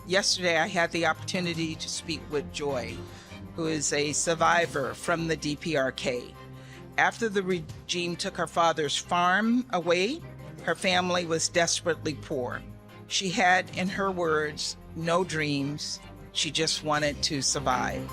Yesterday, I had the opportunity to speak with Joy, who is a survivor from the DPRK. After the regime took her father's farm away, her family was desperately poor. She had, in her words, no dreams. She just wanted to survive.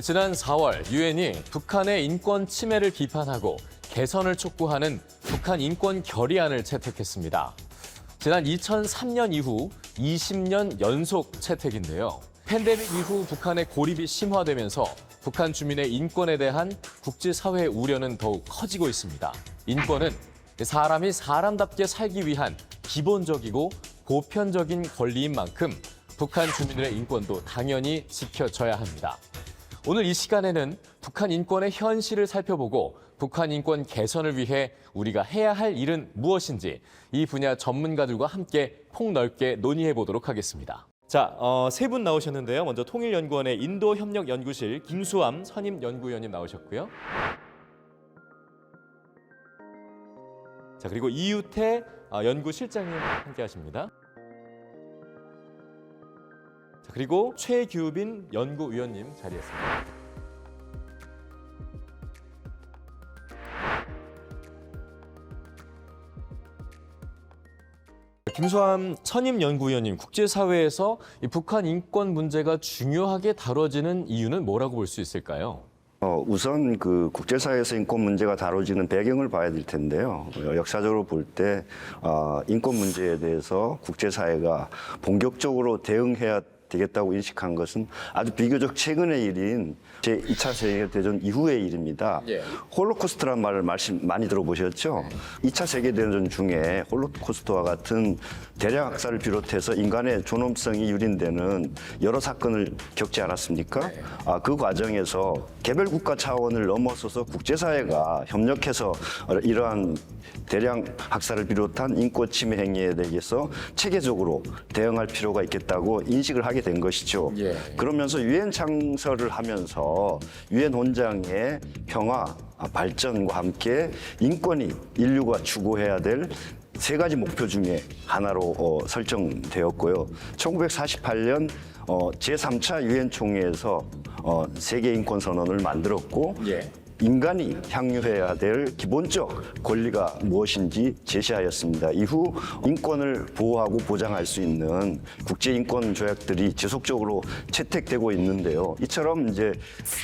지난 4월 유엔이 북한의 인권 침해를 비판하고 개선을 촉구하는 북한 인권 결의안을 채택했습니다. 지난 2003년 이후 20년 연속 채택인데요. 팬데믹 이후 북한의 고립이 심화되면서 북한 주민의 인권에 대한 국제사회의 우려는 더욱 커지고 있습니다. 인권은 사람이 사람답게 살기 위한 기본적이고 보편적인 권리인 만큼 북한 주민들의 인권도 당연히 지켜져야 합니다. 오늘 이 시간에는 북한 인권의 현실을 살펴보고 북한 인권 개선을 위해 우리가 해야 할 일은 무엇인지 이 분야 전문가들과 함께 폭넓게 논의해 보도록 하겠습니다. 자, 세 분 나오셨는데요. 먼저 통일연구원의 인도협력연구실 김수암 선임연구위원님 나오셨고요. 자, 그리고 이유태 연구실장님 함께 하십니다. 그리고 최규빈 연구위원님 자리했습니다. 김수암 선임연구위원님, 국제사회에서 이 북한 인권 문제가 중요하게 다뤄지는 이유는 뭐라고 볼 수 있을까요? 우선 그 국제사회에서 인권 문제가 다뤄지는 배경을 봐야 될 텐데요. 역사적으로 볼 때 인권 문제에 대해서 국제사회가 본격적으로 대응해야 되겠다고 인식한 것은 아주 비교적 최근의 일인 제2차 세계대전 이후의 일입니다. 예. 홀로코스트라는 말을 많이 들어보셨죠? 2차 세계대전 중에 홀로코스트와 같은 대량 학살을 비롯해서 인간의 존엄성이 유린되는 여러 사건을 겪지 않았습니까? 네. 그 과정에서 개별 국가 차원을 넘어서서 국제사회가 협력해서 이러한 대량 학살을 비롯한 인권 침해 행위에 대해서 체계적으로 대응할 필요가 있겠다고 인식을 하게 된 것이죠. 예. 그러면서 유엔 창설을 하면서 유엔 헌장의 평화, 발전과 함께 인권이 인류가 추구해야 될 세 가지 목표 중에 하나로 설정되었고요. 1948년 제3차 유엔 총회에서 세계 인권 선언을 만들었고 예. 인간이 향유해야 될 기본적 권리가 무엇인지 제시하였습니다. 이후 인권을 보호하고 보장할 수 있는 국제인권 조약들이 지속적으로 채택되고 있는데요. 이처럼 이제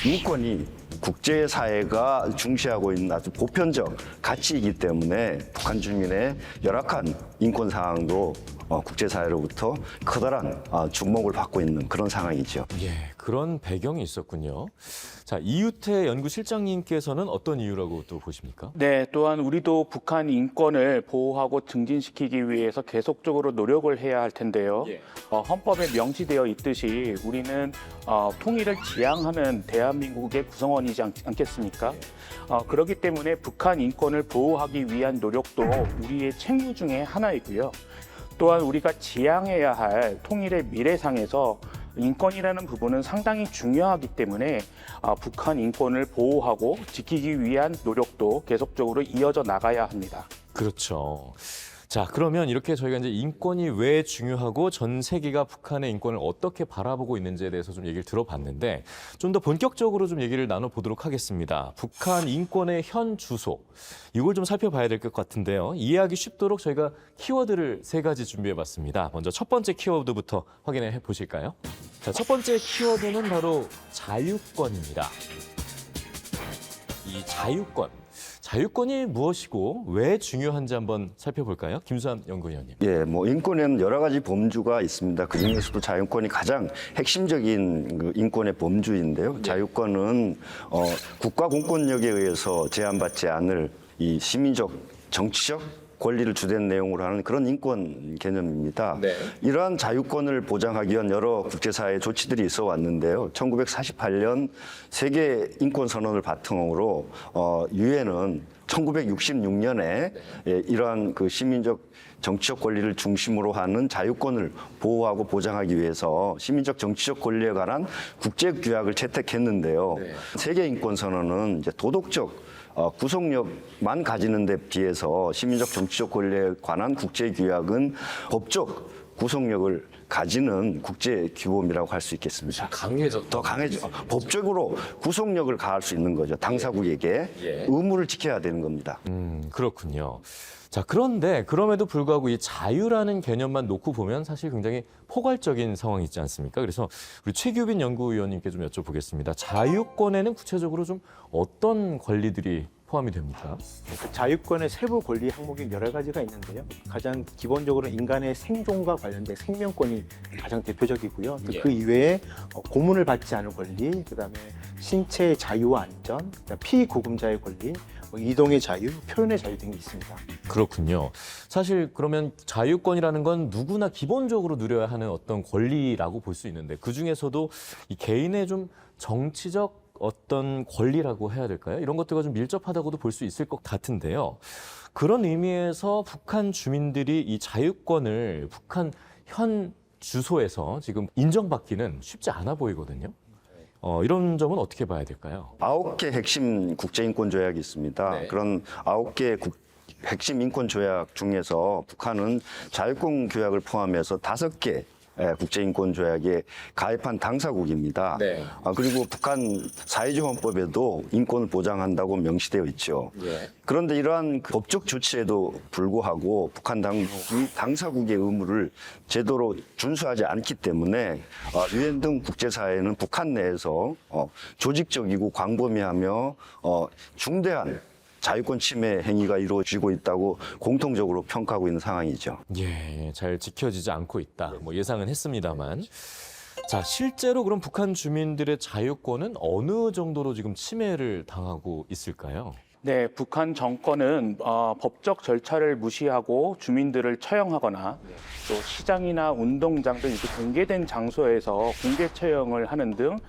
인권이 국제사회가 중시하고 있는 아주 보편적 가치이기 때문에 북한 주민의 열악한 인권 상황도 국제사회로부터 커다란 주목을 받고 있는 그런 상황이죠. 예, 그런 배경이 있었군요. 자, 이유태 연구실장님께서는 어떤 이유라고 또 보십니까? 네, 또한 우리도 북한 인권을 보호하고 증진시키기 위해서 계속적으로 노력을 해야 할 텐데요. 예. 헌법에 명시되어 있듯이 우리는 통일을 지향하는 대한민국의 구성원이지 않겠습니까? 그렇기 때문에 북한 인권을 보호하기 위한 노력도 우리의 책무 중에 하나이고요. 또한 우리가 지향해야 할 통일의 미래상에서 인권이라는 부분은 상당히 중요하기 때문에 북한 인권을 보호하고 지키기 위한 노력도 계속적으로 이어져 나가야 합니다. 그렇죠. 자, 그러면 이렇게 저희가 이제 인권이 왜 중요하고 전 세계가 북한의 인권을 어떻게 바라보고 있는지에 대해서 좀 얘기를 들어봤는데 좀 더 본격적으로 좀 얘기를 나눠보도록 하겠습니다. 북한 인권의 현 주소, 이걸 좀 살펴봐야 될 것 같은데요. 이해하기 쉽도록 저희가 키워드를 세 가지 준비해봤습니다. 먼저 첫 번째 키워드부터 확인해 보실까요? 자, 첫 번째 키워드는 바로 자유권입니다. 이 자유권. 자유권이 무엇이고 왜 중요한지 한번 살펴볼까요? 김수암 연구위원님. 예, 인권에는 여러 가지 범주가 있습니다. 그 중에서도 자유권이 가장 핵심적인 그 인권의 범주인데요. 자유권은 국가 공권력에 의해서 제한받지 않을 이 시민적 정치적 권리를 주된 내용으로 하는 그런 인권 개념입니다. 네. 이러한 자유권을 보장하기 위한 여러 국제사회 조치들이 있어 왔는데요. 1948년 세계 인권 선언을 바탕으로 유엔은 1966년에 이러한 그 시민적 정치적 권리를 중심으로 하는 자유권을 보호하고 보장하기 위해서 시민적 정치적 권리에 관한 국제 규약을 채택했는데요. 세계 인권 선언은 이제 도덕적 구속력만 가지는 데 비해서 시민적 정치적 권리에 관한 국제 규약은 법적 구속력을 가지는 국제 규범이라고 할 수 있겠습니다. 강해졌다. 더 강해져. 법적으로 구속력을 가할 수 있는 거죠. 당사국에게 의무를 지켜야 되는 겁니다. 그렇군요. 자, 그런데 그럼에도 불구하고 이 자유라는 개념만 놓고 보면 사실 굉장히 포괄적인 상황이 있지 않습니까? 그래서 우리 최규빈 연구위원님께 좀 여쭤보겠습니다. 자유권에는 구체적으로 좀 어떤 권리들이 포함이 됩니까? 자유권의 세부 권리 항목이 여러 가지가 있는데요. 가장 기본적으로 인간의 생존과 관련된 생명권이 가장 대표적이고요. 또 그 이외에 고문을 받지 않을 권리, 그다음에 신체의 자유와 안전, 피구금자의 권리, 이동의 자유, 표현의 자유 등이 있습니다. 그렇군요. 사실 그러면 자유권이라는 건 누구나 기본적으로 누려야 하는 어떤 권리라고 볼 수 있는데 그중에서도 이 개인의 좀 정치적 어떤 권리라고 해야 될까요? 이런 것들과 좀 밀접하다고도 볼 수 있을 것 같은데요. 그런 의미에서 북한 주민들이 이 자유권을 북한 현 주소에서 지금 인정받기는 쉽지 않아 보이거든요. 이런 점은 어떻게 봐야 될까요? 9개 핵심 국제인권 조약이 있습니다. 네. 그런 9개 핵심 인권 조약 중에서 북한은 자유권 규약을 포함해서 5개 국제인권 조약에 가입한 당사국입니다. 네. 그리고 북한 사회주의 헌법에도 인권을 보장한다고 명시되어 있죠. 그런데 이러한 그 법적 조치에도 불구하고 북한 당국이 당사국의 의무를 제대로 준수하지 않기 때문에 유엔 등 국제사회는 북한 내에서 조직적이고 광범위하며 중대한 자유권 침해 행위가 이루어지고 있다고 공통적으로 평가하고 있는 상황이죠. 예, 잘 지켜지지 않고 있다. 뭐 예상은 했습니다만. 자, 실제로 그럼 북한 주민들의 자유권은 어느 정도로 지금 침해를 당하고 있을까요? 네, 북한 정권은 법적 절차를 무시하고 주민들을 처형하거나 또 시장이나 운동장 등 이렇게 공개된 장소에서 공개 처형을 하는 등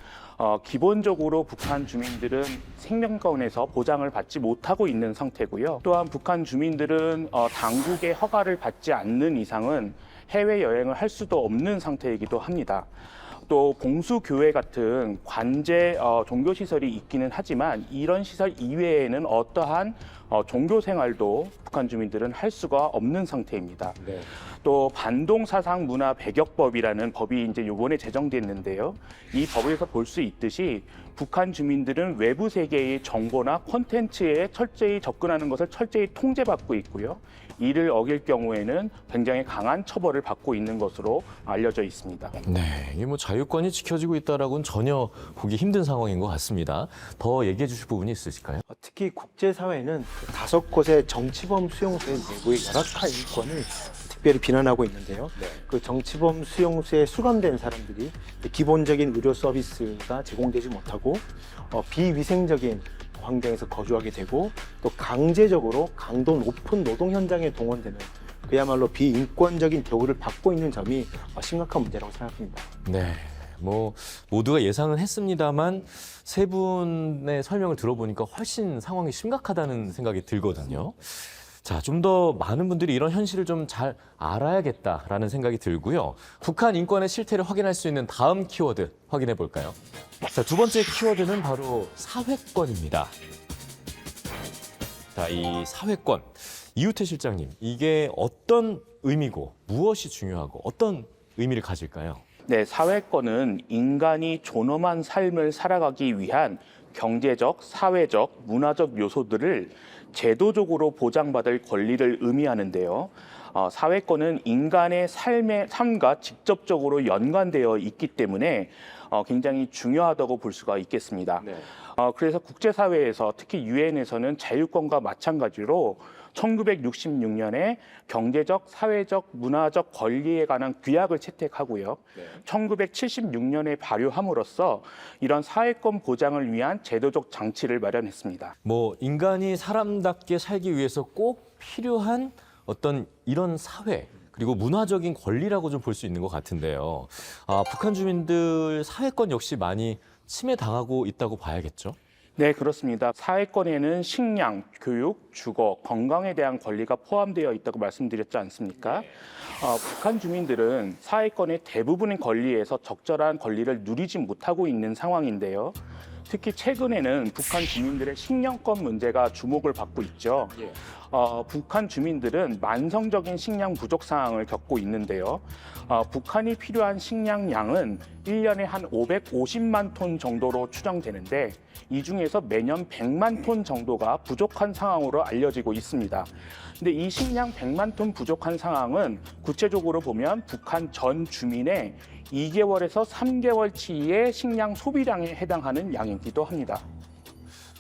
기본적으로 북한 주민들은 생명권에서 보장을 받지 못하고 있는 상태고요. 또한 북한 주민들은 당국의 허가를 받지 않는 이상은 해외여행을 할 수도 없는 상태이기도 합니다. 또 봉수교회 같은 관제 종교시설이 있기는 하지만 이런 시설 이외에는 어떠한 종교생활도 북한 주민들은 할 수가 없는 상태입니다. 네. 또 반동사상문화배격법이라는 법이 이제 이번에 제정됐는데요. 이 법에서 볼 수 있듯이 북한 주민들은 외부 세계의 정보나 콘텐츠에 철저히 접근하는 것을 철저히 통제받고 있고요. 이를 어길 경우에는 굉장히 강한 처벌을 받고 있는 것으로 알려져 있습니다. 네, 이게 뭐 자유권이 지켜지고 있다라고는 전혀 보기 힘든 상황인 것 같습니다. 더 얘기해 주실 부분이 있으실까요? 특히 국제사회는 5곳의 정치범 수용소의 내부의 열악한 인권을 특별히 비난하고 있는데요. 그 정치범 수용소에 수감된 사람들이 기본적인 의료 서비스가 제공되지 못하고 비위생적인 환경에서 거주하게 되고 또 강제적으로 강도 높은 노동 현장에 동원되는 그야말로 비인권적인 대우를 받고 있는 점이 심각한 문제라고 생각합니다. 네, 뭐 모두가 예상은 했습니다만 세 분의 설명을 들어보니까 훨씬 상황이 심각하다는 생각이 들거든요. 자, 좀 더 많은 분들이 이런 현실을 좀 잘 알아야겠다라는 생각이 들고요. 북한 인권의 실태를 확인할 수 있는 다음 키워드 확인해 볼까요? 자, 두 번째 키워드는 바로 사회권입니다. 자, 이 사회권. 이우태 실장님, 이게 어떤 의미고 무엇이 중요하고 어떤 의미를 가질까요? 네, 사회권은 인간이 존엄한 삶을 살아가기 위한 경제적, 사회적, 문화적 요소들을 제도적으로 보장받을 권리를 의미하는데요. 사회권은 인간의 삶과 직접적으로 연관되어 있기 때문에 굉장히 중요하다고 볼 수가 있겠습니다. 네. 그래서 국제사회에서 특히 유엔에서는 자유권과 마찬가지로 1966년에 경제적, 사회적, 문화적 권리에 관한 규약을 채택하고요. 1976년에 발효함으로써 이런 사회권 보장을 위한 제도적 장치를 마련했습니다. 뭐 인간이 사람답게 살기 위해서 꼭 필요한 어떤 이런 사회 그리고 문화적인 권리라고 좀 볼 수 있는 것 같은데요. 북한 주민들 사회권 역시 많이 침해당하고 있다고 봐야겠죠? 네, 그렇습니다. 사회권에는 식량, 교육, 주거, 건강에 대한 권리가 포함되어 있다고 말씀드렸지 않습니까? 북한 주민들은 사회권의 대부분의 권리에서 적절한 권리를 누리지 못하고 있는 상황인데요. 특히 최근에는 북한 주민들의 식량권 문제가 주목을 받고 있죠. 북한 주민들은 만성적인 식량 부족 상황을 겪고 있는데요. 북한이 필요한 식량량은 1년에 한 550만 톤 정도로 추정되는데 이 중에서 매년 100만 톤 정도가 부족한 상황으로 알려지고 있습니다. 근데 이 식량 100만 톤 부족한 상황은 구체적으로 보면 북한 전 주민의 2개월에서 3개월치의 식량 소비량에 해당하는 양이기도 합니다.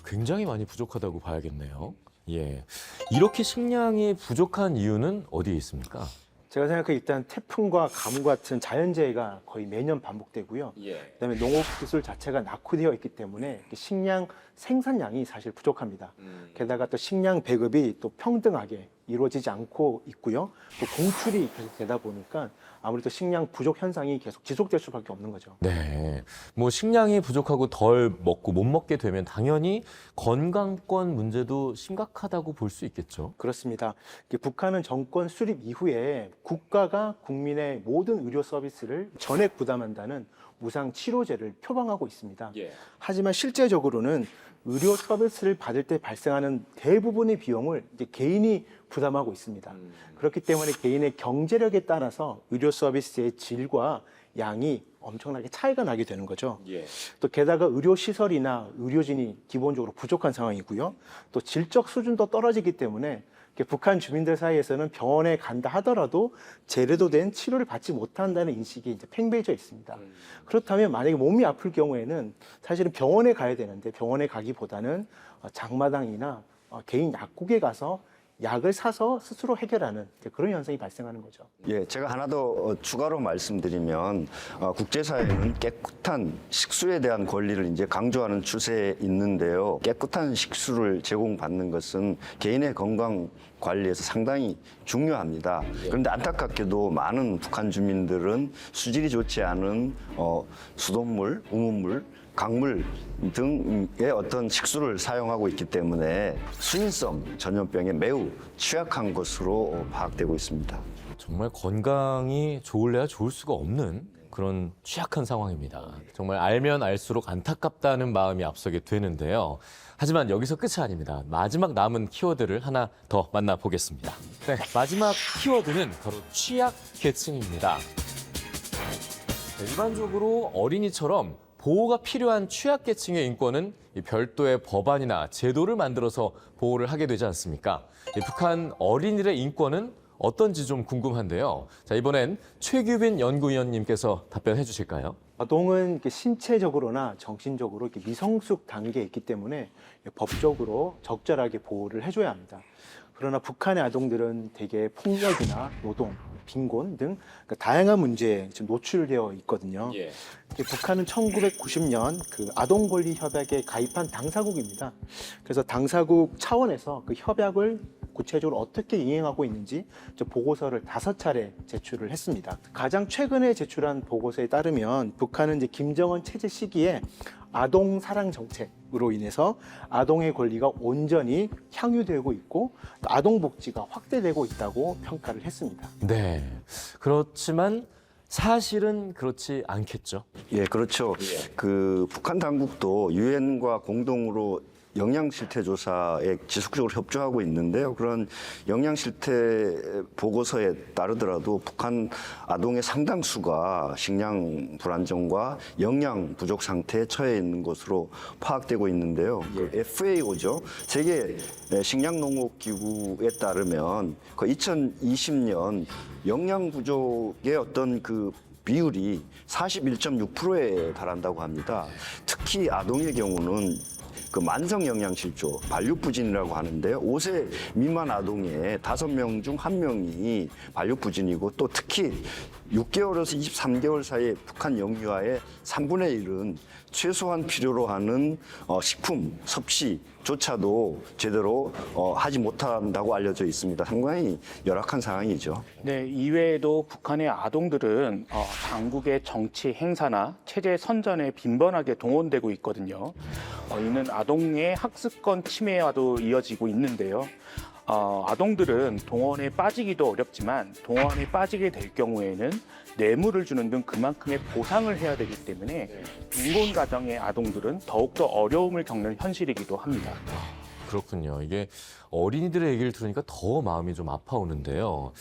굉장히 많이 부족하다고 봐야겠네요. 예. 이렇게 식량이 부족한 이유는 어디에 있습니까? 제가 생각해 일단 태풍과 가뭄 같은 자연재해가 거의 매년 반복되고요. 그다음에 농업기술 자체가 낙후되어 있기 때문에 식량 생산량이 사실 부족합니다. 게다가 또 식량 배급이 또 평등하게 이루어지지 않고 있고요. 또 공출이 계속 되다 보니까 아무래도 식량 부족 현상이 계속 지속될 수밖에 없는 거죠. 네. 뭐 식량이 부족하고 덜 먹고 못 먹게 되면 당연히 건강권 문제도 심각하다고 볼 수 있겠죠. 그렇습니다. 북한은 정권 수립 이후에 국가가 국민의 모든 의료 서비스를 전액 부담한다는 무상 치료제를 표방하고 있습니다. 하지만 실제적으로는 의료 서비스를 받을 때 발생하는 대부분의 비용을 이제 개인이 부담하고 있습니다. 그렇기 때문에 개인의 경제력에 따라서 의료 서비스의 질과 양이 엄청나게 차이가 나게 되는 거죠. 또 게다가 의료 시설이나 의료진이 기본적으로 부족한 상황이고요. 또 질적 수준도 떨어지기 때문에 북한 주민들 사이에서는 병원에 간다 하더라도 제대로 된 치료를 받지 못한다는 인식이 이제 팽배해져 있습니다. 그렇다면 만약에 몸이 아플 경우에는 사실은 병원에 가야 되는데 병원에 가기보다는 장마당이나 개인 약국에 가서 약을 사서 스스로 해결하는 그런 현상이 발생하는 거죠. 예, 제가 하나 더 추가로 말씀드리면 국제사회는 깨끗한 식수에 대한 권리를 이제 강조하는 추세에 있는데요. 깨끗한 식수를 제공받는 것은 개인의 건강 관리에서 상당히 중요합니다. 그런데 안타깝게도 많은 북한 주민들은 수질이 좋지 않은 수돗물, 우문물, 강물 등의 어떤 식수를 사용하고 있기 때문에 수인성 전염병에 매우 취약한 것으로 파악되고 있습니다. 정말 건강이 좋을래야 좋을 수가 없는 그런 취약한 상황입니다. 정말 알면 알수록 안타깝다는 마음이 앞서게 되는데요. 하지만 여기서 끝이 아닙니다. 마지막 남은 키워드를 하나 더 만나보겠습니다. 네, 마지막 키워드는 바로 취약계층입니다. 일반적으로 어린이처럼 보호가 필요한 취약계층의 인권은 별도의 법안이나 제도를 만들어서 보호를 하게 되지 않습니까? 북한 어린이들의 인권은 어떤지 좀 궁금한데요. 자, 이번엔 최규빈 연구위원님께서 답변해 주실까요? 아동은 신체적으로나 정신적으로 미성숙 단계에 있기 때문에 법적으로 적절하게 보호를 해줘야 합니다. 그러나 북한의 아동들은 대개 폭력이나 노동, 빈곤 등 다양한 문제에 지금 노출되어 있거든요. 북한은 1990년 그 아동권리협약에 가입한 당사국입니다. 그래서 당사국 차원에서 그 협약을 구체적으로 어떻게 이행하고 있는지 보고서를 5차례 제출을 했습니다. 가장 최근에 제출한 보고서에 따르면 북한은 이제 김정은 체제 시기에 아동 사랑 정책으로 인해서 아동의 권리가 온전히 향유되고 있고 아동 복지가 확대되고 있다고 평가를 했습니다. 네. 그렇지만 사실은 그렇지 않겠죠. 예, 그렇죠. 그 북한 당국도 유엔과 공동으로 영양 실태 조사에 지속적으로 협조하고 있는데요. 그런 영양 실태 보고서에 따르더라도 북한 아동의 상당수가 식량 불안정과 영양 부족 상태에 처해 있는 것으로 파악되고 있는데요. 그 FAO죠. 세계 식량농업기구에 따르면 그 2020년 영양 부족의 어떤 그 비율이 41.6%에 달한다고 합니다. 특히 아동의 경우는 그 만성영양실조, 발육부진이라고 하는데요. 5세 미만 아동의 5명 중 1명이 발육부진이고 또 특히 6개월에서 23개월 사이에 북한 영유아의 3분의 1은 최소한 필요로 하는 식품 섭취조차도 제대로 하지 못한다고 알려져 있습니다. 상당히 열악한 상황이죠. 네, 이외에도 북한의 아동들은 당국의 정치 행사나 체제 선전에 빈번하게 동원되고 있거든요. 이는 아동의 학습권 침해와도 이어지고 있는데요. 아동들은 동원에 빠지기도 어렵지만 동원에 빠지게 될 경우에는 뇌물을 주는 등 그만큼의 보상을 해야 되기 때문에 빈곤 가정의 아동들은 더욱더 어려움을 겪는 현실이기도 합니다. 그렇군요. 이게 어린이들의 얘기를 들으니까 더 마음이 좀 아파오는데요.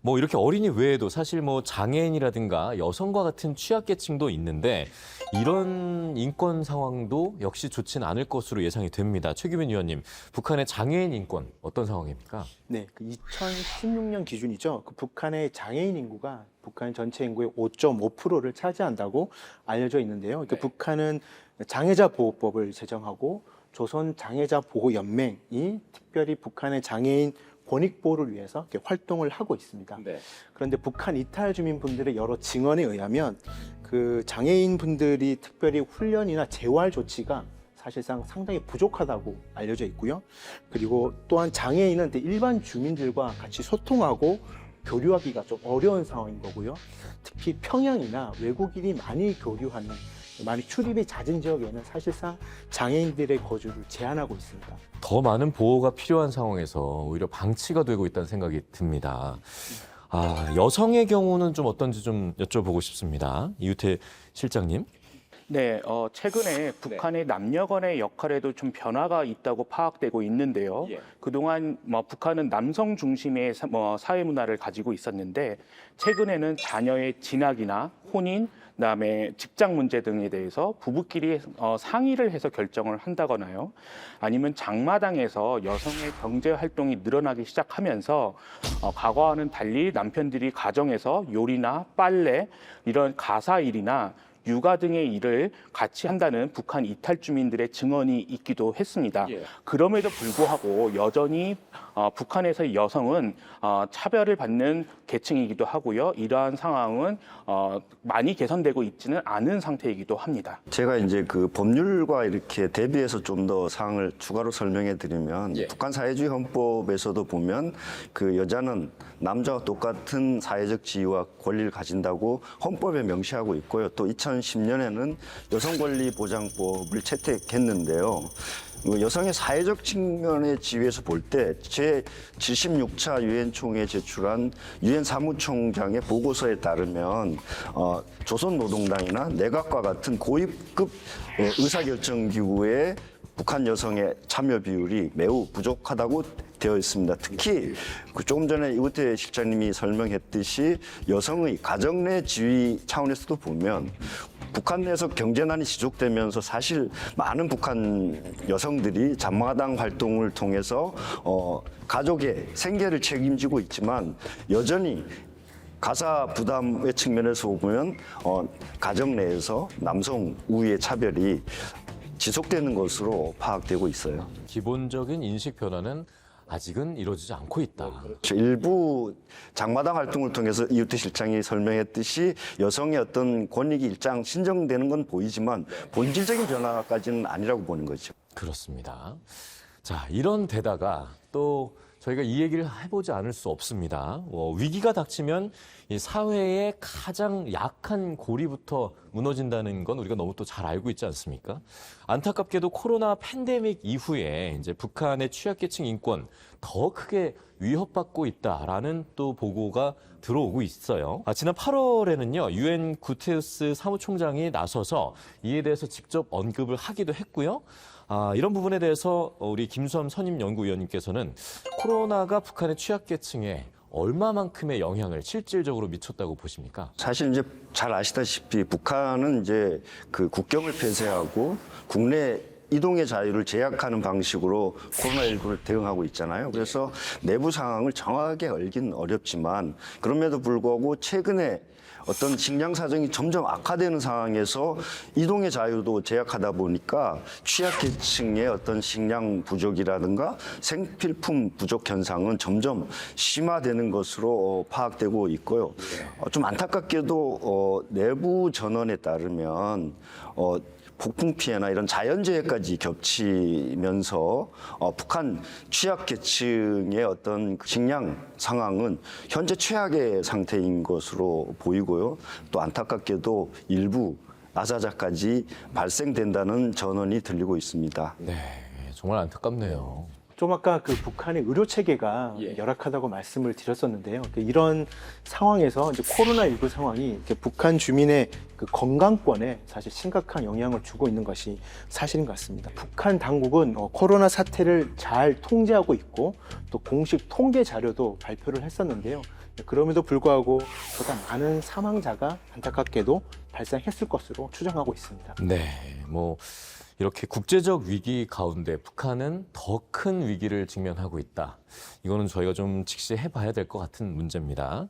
뭐 이렇게 어린이 외에도 사실 뭐 장애인이라든가 여성과 같은 취약계층도 있는데 이런 인권 상황도 역시 좋지는 않을 것으로 예상이 됩니다. 최규민 위원님, 북한의 장애인 인권 어떤 상황입니까? 네, 그 2016년 기준이죠. 그 북한의 장애인 인구가 북한 전체 인구의 5.5%를 차지한다고 알려져 있는데요. 그 북한은 장애자 보호법을 제정하고 조선 장애자 보호 연맹이 특별히 북한의 장애인 권익 보호를 위해서 이렇게 활동을 하고 있습니다. 그런데 북한 이탈 주민분들의 여러 증언에 의하면 그 장애인 분들이 특별히 훈련이나 재활 조치가 사실상 상당히 부족하다고 알려져 있고요. 그리고 또한 장애인은 일반 주민들과 같이 소통하고 교류하기가 좀 어려운 상황인 거고요. 특히 평양이나 외국인이 많이 교류하는, 많이 출입이 잦은 지역에는 사실상 장애인들의 거주를 제한하고 있습니다. 더 많은 보호가 필요한 상황에서 오히려 방치가 되고 있다는 생각이 듭니다. 여성의 경우는 좀 어떤지 좀 여쭤보고 싶습니다. 이유태 실장님. 네, 최근에 북한의 남녀 간의 역할에도 좀 변화가 있다고 파악되고 있는데요. 그동안 북한은 남성 중심의 사회 문화를 가지고 있었는데 최근에는 자녀의 진학이나 혼인, 그다음에 직장 문제 등에 대해서 부부끼리 상의를 해서 결정을 한다거나요. 아니면 장마당에서 여성의 경제 활동이 늘어나기 시작하면서 과거와는 달리 남편들이 가정에서 요리나 빨래, 이런 가사 일이나 육아 등의 일을 같이 한다는 북한 이탈 주민들의 증언이 있기도 했습니다. 그럼에도 불구하고 여전히 북한에서의 여성은 차별을 받는 계층이기도 하고요. 이러한 상황은 많이 개선되고 있지는 않은 상태이기도 합니다. 제가 이제 그 법률과 이렇게 대비해서 좀 더 사항을 추가로 설명해 드리면 북한 사회주의 헌법에서도 보면 그 여자는 남자와 똑같은 사회적 지위와 권리를 가진다고 헌법에 명시하고 있고요. 또 2010년에는 여성권리보장법을 채택했는데요. 여성의 사회적 측면의 지위에서 볼 때 제76차 유엔 총회에 제출한 유엔 사무총장의 보고서에 따르면 조선노동당이나 내각과 같은 고위급 의사결정 기구에 북한 여성의 참여 비율이 매우 부족하다고 되어 있습니다. 특히 조금 전에 이우태 실장님이 설명했듯이 여성의 가정 내 지위 차원에서도 보면 북한 내에서 경제난이 지속되면서 사실 많은 북한 여성들이 잠마당 활동을 통해서 가족의 생계를 책임지고 있지만 여전히 가사 부담의 측면에서 보면 가정 내에서 남성 우위의 차별이 지속되는 것으로 파악되고 있어요. 기본적인 인식 변화는 아직은 이루어지지 않고 있다. 일부 장마당 활동을 통해서 이우태 실장이 설명했듯이 여성의 어떤 권익이 일장 신정되는 건 보이지만 본질적인 변화까지는 아니라고 보는 거죠. 그렇습니다. 자, 이런 데다가 또 저희가 이 얘기를 해보지 않을 수 없습니다. 위기가 닥치면 이 사회의 가장 약한 고리부터 무너진다는 건 우리가 너무 또 잘 알고 있지 않습니까? 안타깝게도 코로나 팬데믹 이후에 이제 북한의 취약계층 인권 더 크게 위협받고 있다라는 또 보고가 들어오고 있어요. 지난 8월에는요, 유엔 구테르스 사무총장이 나서서 이에 대해서 직접 언급을 하기도 했고요. 이런 부분에 대해서 우리 김수함 선임연구위원님께서는 코로나가 북한의 취약계층에 얼마만큼의 영향을 실질적으로 미쳤다고 보십니까? 사실 이제 잘 아시다시피 북한은 이제 그 국경을 폐쇄하고 국내 이동의 자유를 제약하는 방식으로 코로나19를 대응하고 있잖아요. 그래서 내부 상황을 정확하게 알긴 어렵지만 그럼에도 불구하고 최근에 어떤 식량 사정이 점점 악화되는 상황에서 이동의 자유도 제약하다 보니까 취약계층의 어떤 식량 부족이라든가 생필품 부족 현상은 점점 심화되는 것으로 파악되고 있고요. 좀 안타깝게도 내부 전원에 따르면 폭풍 피해나 이런 자연재해까지 겹치면서 북한 취약계층의 어떤 식량 상황은 현재 최악의 상태인 것으로 보이고요. 또 안타깝게도 일부 아사자까지 발생된다는 전언이 들리고 있습니다. 네, 정말 안타깝네요. 좀 아까 그 북한의 의료 체계가 열악하다고 말씀을 드렸었는데요. 이런 상황에서 이제 코로나19 상황이 이제 북한 주민의 그 건강권에 사실 심각한 영향을 주고 있는 것이 사실인 것 같습니다. 북한 당국은 코로나 사태를 잘 통제하고 있고 또 공식 통계 자료도 발표를 했었는데요. 그럼에도 불구하고 보다 많은 사망자가 안타깝게도 발생했을 것으로 추정하고 있습니다. 네, 이렇게 국제적 위기 가운데 북한은 더 큰 위기를 직면하고 있다. 이거는 저희가 좀 직시해 봐야 될 것 같은 문제입니다.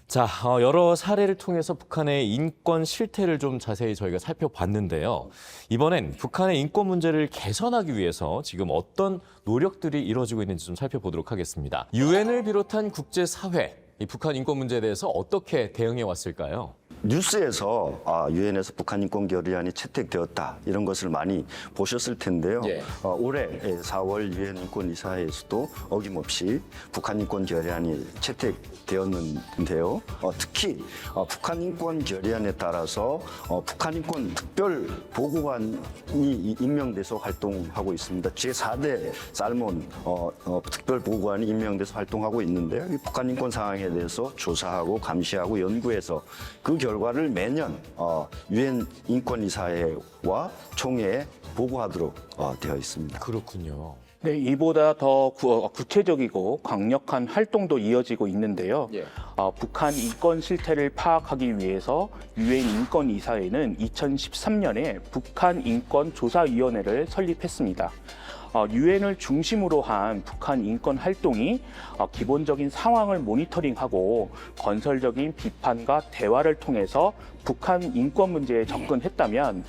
자, 여러 사례를 통해서 북한의 인권 실태를 좀 자세히 저희가 살펴봤는데요. 이번엔 북한의 인권 문제를 개선하기 위해서 지금 어떤 노력들이 이루어지고 있는지 좀 살펴보도록 하겠습니다. 유엔을 비롯한 국제사회, 이 북한 인권 문제에 대해서 어떻게 대응해 왔을까요? 뉴스에서 유엔에서 북한 인권 결의안이 채택되었다 이런 것을 많이 보셨을 텐데요. 올해 4월 유엔 인권 이사회에서도 어김없이 북한 인권 결의안이 채택되었는데요. 특히 북한 인권 결의안에 따라서 북한 인권 특별 보고관이 임명돼서 활동하고 있습니다. 제4대 살몬 특별 보고관이 임명돼서 활동하고 있는데요. 이 북한 인권 상황에 대해서 조사하고 감시하고 연구해서 그 결과를 매년 유엔 인권이사회와 총회에 보고하도록 되어 있습니다. 그렇군요. 네, 이보다 더 구체적이고 강력한 활동도 이어지고 있는데요. 북한 인권 실태를 파악하기 위해서 유엔 인권이사회는 2013년에 북한 인권 조사위원회를 설립했습니다. 유엔을 중심으로 한 북한 인권 활동이 기본적인 상황을 모니터링하고 건설적인 비판과 대화를 통해서 북한 인권 문제에 접근했다면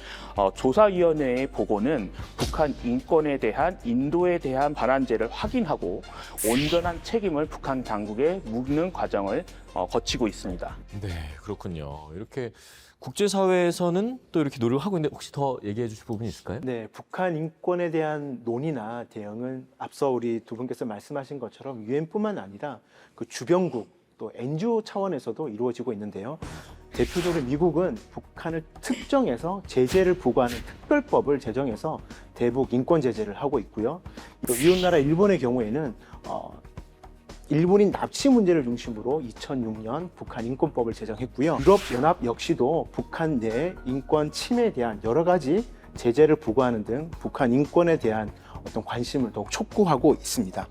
조사위원회의 보고는 북한 인권에 대한 인도에 대한 반환제를 확인하고 온전한 책임을 북한 당국에 묻는 과정을 거치고 있습니다. 네, 그렇군요. 이렇게 국제사회에서는 또 이렇게 노력을 하고 있는데 혹시 더 얘기해 주실 부분이 있을까요? 네, 북한 인권에 대한 논의나 대응은 앞서 우리 두 분께서 말씀하신 것처럼 유엔뿐만 아니라 그 주변국 또 NGO 차원에서도 이루어지고 있는데요. 대표적으로 미국은 북한을 특정해서 제재를 부과하는 특별법을 제정해서 대북 인권 제재를 하고 있고요. 또 이웃나라 일본의 경우에는 일본인 납치 문제를 중심으로 2006년 북한 인권법을 제정했고요. 유럽연합 역시도 북한 내 인권 침해에 대한 여러 가지 제재를 부과하는 등 북한 인권에 대한 어떤 관심을 더욱 촉구하고 있습니다.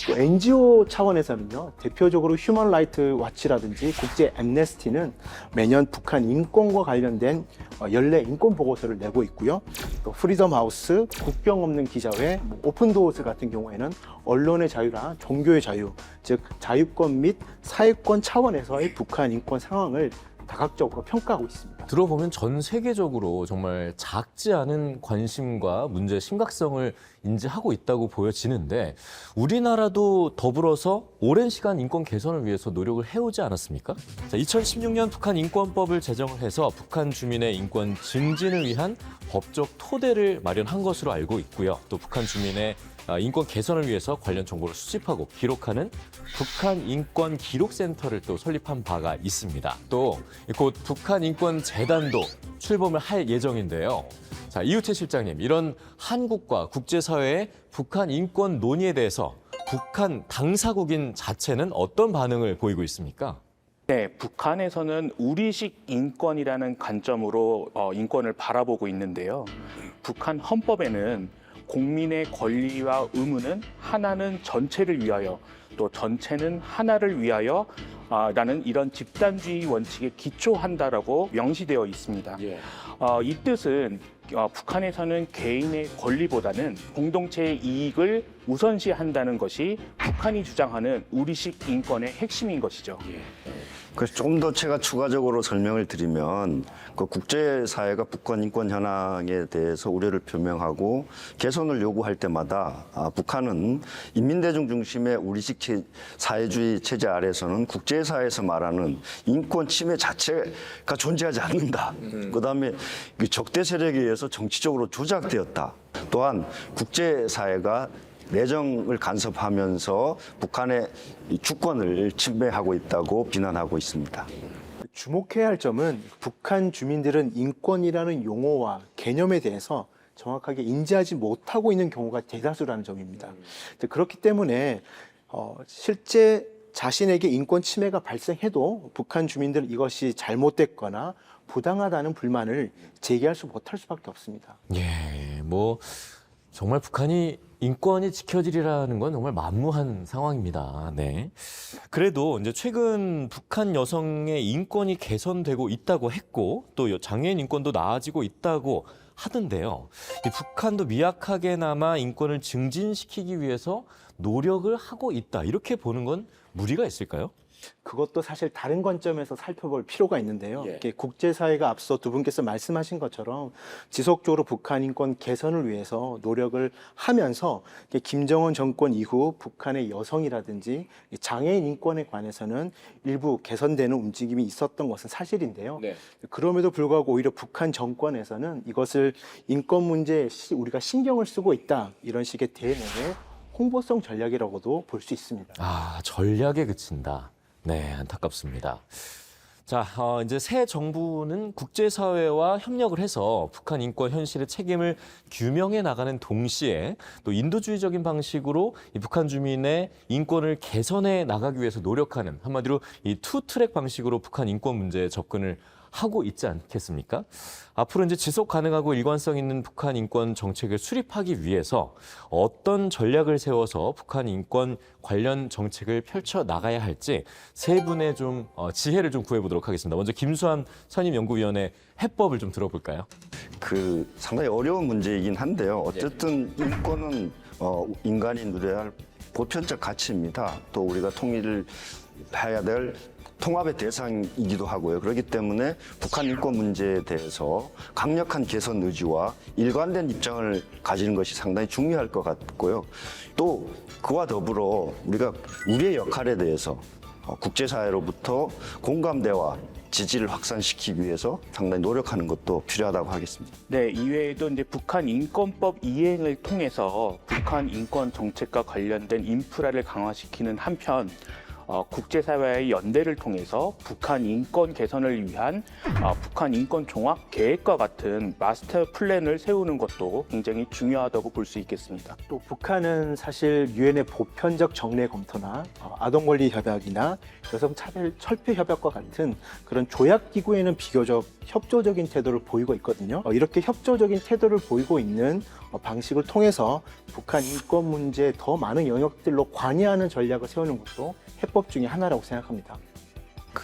또 NGO 차원에서는요, 대표적으로 휴먼 라이트 와치라든지 국제 앰네스티는 매년 북한 인권과 관련된 연례 인권 보고서를 내고 있고요. 또 프리덤 하우스, 국경 없는 기자회, 오픈 도어스 같은 경우에는 언론의 자유랑 종교의 자유, 즉 자유권 및 사회권 차원에서의 북한 인권 상황을 다각적으로 평가하고 있습니다. 들어보면 전 세계적으로 정말 작지 않은 관심과 문제의 심각성을 인지하고 있다고 보여지는데 우리나라도 더불어서 오랜 시간 인권 개선을 위해서 노력을 해오지 않았습니까? 2016년 북한 인권법을 제정을 해서 북한 주민의 인권 증진을 위한 법적 토대를 마련한 것으로 알고 있고요. 또 북한 주민의 인권 개선을 위해서 관련 정보를 수집하고 기록하는 북한 인권 기록센터를 또 설립한 바가 있습니다. 또 곧 북한 인권 재단도 출범을 할 예정인데요. 자, 이우채 실장님, 이런 한국과 국제사회의 북한 인권 논의에 대해서 북한 당사국인 자체는 어떤 반응을 보이고 있습니까? 네, 북한에서는 우리식 인권이라는 관점으로 인권을 바라보고 있는데요. 북한 헌법에는 국민의 권리와 의무는 하나는 전체를 위하여 또 전체는 하나를 위하여 라는 이런 집단주의 원칙에 기초한다라고 명시되어 있습니다. 이 뜻은 북한에서는 개인의 권리보다는 공동체의 이익을 우선시한다는 것이 북한이 주장하는 우리식 인권의 핵심인 것이죠. 그래서 좀 더 제가 추가적으로 설명을 드리면 그 국제사회가 북한 인권 현황에 대해서 우려를 표명하고 개선을 요구할 때마다 북한은 인민대중 중심의 우리식 사회주의 체제 아래서는 국제사회에서 말하는 인권 침해 자체가 존재하지 않는다. 그다음에 적대 세력에 의해서 정치적으로 조작되었다. 또한 국제사회가 내정을 간섭하면서 북한의 주권을 침해하고 있다고 비난하고 있습니다. 주목해야 할 점은 북한 주민들은 인권이라는 용어와 개념에 대해서 정확하게 인지하지 못하고 있는 경우가 대다수라는 점입니다. 그렇기 때문에 실제 자신에게 인권 침해가 발생해도 북한 주민들은 이것이 잘못됐거나 부당하다는 불만을 제기할 수 못할 수밖에 없습니다. 예, 뭐 정말 북한이 인권이 지켜지리라는 건 정말 만무한 상황입니다. 네. 그래도 이제 최근 북한 여성의 인권이 개선되고 있다고 했고 또 장애인 인권도 나아지고 있다고 하던데요. 이 북한도 미약하게나마 인권을 증진시키기 위해서 노력을 하고 있다. 이렇게 보는 건 무리가 있을까요? 그것도 사실 다른 관점에서 살펴볼 필요가 있는데요. 이렇게 국제사회가 앞서 두 분께서 말씀하신 것처럼 지속적으로 북한 인권 개선을 위해서 노력을 하면서 김정은 정권 이후 북한의 여성이라든지 장애인 인권에 관해서는 일부 개선되는 움직임이 있었던 것은 사실인데요. 그럼에도 불구하고 오히려 북한 정권에서는 이것을 인권 문제에 우리가 신경을 쓰고 있다. 이런 식의 대내의 홍보성 전략이라고도 볼 수 있습니다. 아, 전략에 그친다. 네, 안타깝습니다. 자, 이제 새 정부는 국제사회와 협력을 해서 북한 인권 현실의 책임을 규명해 나가는 동시에 또 인도주의적인 방식으로 이 북한 주민의 인권을 개선해 나가기 위해서 노력하는 한마디로 이 투트랙 방식으로 북한 인권 문제에 접근을 하고 있지 않겠습니까? 앞으로 이제 지속 가능하고 일관성 있는 북한 인권 정책을 수립하기 위해서 어떤 전략을 세워서 북한 인권 관련 정책을 펼쳐 나가야 할지 세 분의 좀 지혜를 좀 구해보도록 하겠습니다. 먼저 김수환 선임연구위원의 해법을 좀 들어볼까요? 상당히 어려운 문제이긴 한데요. 어쨌든 인권은 인간이 누려야 할 보편적 가치입니다. 또 우리가 통일을 해야 될 통합의 대상이기도 하고요. 그렇기 때문에 북한 인권 문제에 대해서 강력한 개선 의지와 일관된 입장을 가지는 것이 상당히 중요할 것 같고요. 또 그와 더불어 우리가 우리의 역할에 대해서 국제사회로부터 공감대와 지지를 확산시키기 위해서 상당히 노력하는 것도 필요하다고 하겠습니다. 네, 이외에도 이제 북한 인권법 이행을 통해서 북한 인권 정책과 관련된 인프라를 강화시키는 한편 국제사회의 연대를 통해서 북한 인권 개선을 위한 북한 인권 종합 계획과 같은 마스터 플랜을 세우는 것도 굉장히 중요하다고 볼 수 있겠습니다. 또 북한은 사실 유엔의 보편적 정례 검토나 아동권리 협약이나 여성차별 철폐 협약과 같은 그런 조약 기구에는 비교적 협조적인 태도를 보이고 있거든요. 이렇게 협조적인 태도를 보이고 있는 방식을 통해서 북한 인권 문제에 더 많은 영역들로 관여하는 전략을 세우는 것도 해법 중에 하나라고 생각합니다.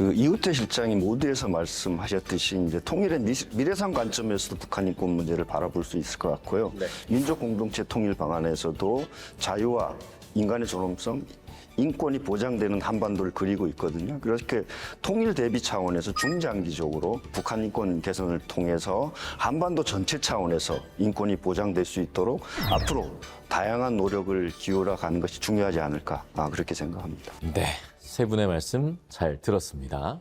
이우태 실장이 모두에서 말씀하셨듯이 이제 통일의 미래상 관점에서도 북한 인권 문제를 바라볼 수 있을 것 같고요. 민족 공동체 통일 방안에서도 자유와 인간의 존엄성, 인권이 보장되는 한반도를 그리고 있거든요. 그렇게 통일 대비 차원에서 중장기적으로 북한 인권 개선을 통해서 한반도 전체 차원에서 인권이 보장될 수 있도록 앞으로 다양한 노력을 기울여 가는 것이 중요하지 않을까 그렇게 생각합니다. 네, 세 분의 말씀 잘 들었습니다.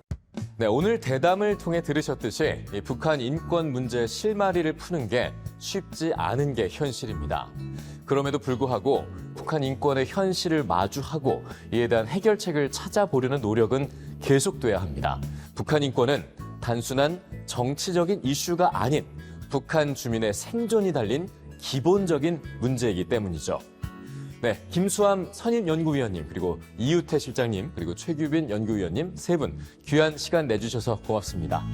네, 오늘 대담을 통해 들으셨듯이 이 북한 인권 문제 실마리를 푸는 게 쉽지 않은 게 현실입니다. 그럼에도 불구하고 북한 인권의 현실을 마주하고 이에 대한 해결책을 찾아보려는 노력은 계속돼야 합니다. 북한 인권은 단순한 정치적인 이슈가 아닌 북한 주민의 생존이 달린 기본적인 문제이기 때문이죠. 네, 김수함 선임연구위원님, 그리고 이우태 실장님, 그리고 최규빈 연구위원님 세 분 귀한 시간 내주셔서 고맙습니다.